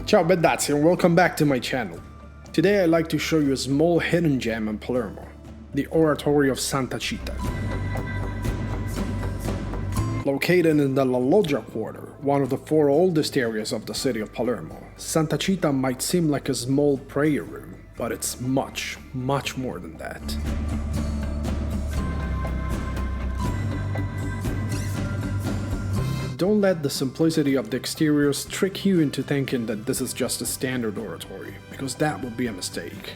Ciao bedazzi and welcome back to my channel. Today I'd like to show you a small hidden gem in Palermo, the Oratorio of Santa Cita. Located in the Loggia quarter, one of the four oldest areas of the city of Palermo, Santa Cita might seem like a small prayer room, but it's much, much more than that. Don't let the simplicity of the exteriors trick you into thinking that this is just a standard oratory, because that would be a mistake.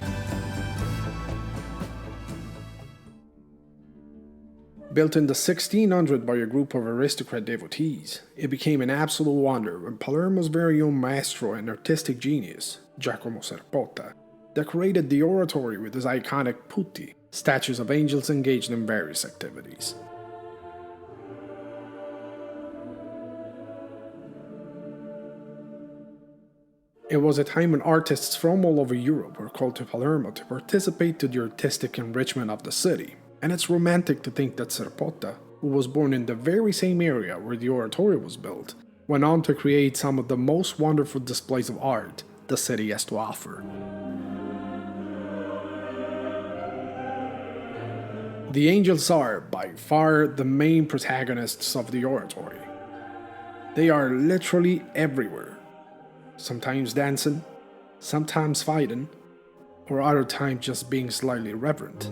Built in the 1600s by a group of aristocrat devotees, it became an absolute wonder when Palermo's very own maestro and artistic genius, Giacomo Serpotta, decorated the oratory with his iconic putti, statues of angels engaged in various activities. It was a time when artists from all over Europe were called to Palermo to participate to the artistic enrichment of the city, and it's romantic to think that Serpotta, who was born in the very same area where the oratory was built, went on to create some of the most wonderful displays of art the city has to offer. The angels are, by far, the main protagonists of the oratory. They are literally everywhere. Sometimes dancing, sometimes fighting, or other times just being slightly reverent.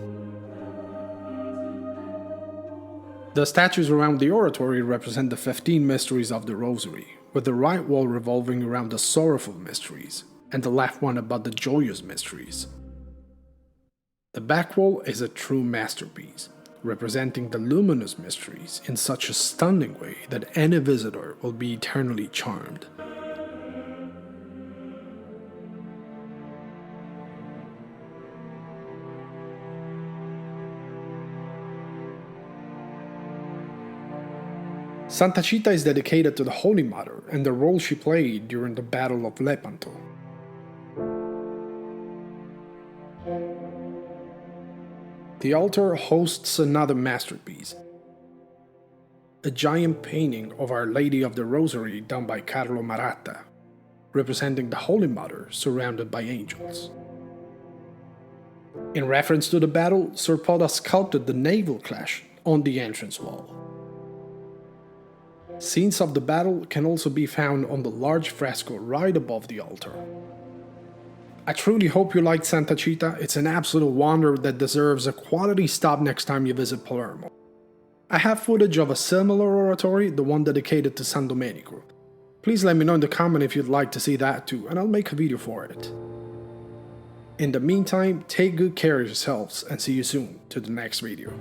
The statues around the oratory represent the 15 mysteries of the Rosary, with the right wall revolving around the sorrowful mysteries, and the left one about the joyous mysteries. The back wall is a true masterpiece, representing the luminous mysteries in such a stunning way that any visitor will be eternally charmed. Santa Cita is dedicated to the Holy Mother and the role she played during the Battle of Lepanto. The altar hosts another masterpiece, a giant painting of Our Lady of the Rosary done by Carlo Maratta, representing the Holy Mother surrounded by angels. In reference to the battle, Serpotta sculpted the naval clash on the entrance wall. Scenes of the battle can also be found on the large fresco right above the altar. I truly hope you liked Santa Cita. It's an absolute wonder that deserves a quality stop next time you visit Palermo. I have footage of a similar oratory, the one dedicated to San Domenico. Please let me know in the comment if you'd like to see that too, and I'll make a video for it. In the meantime, take good care of yourselves and see you soon to the next video.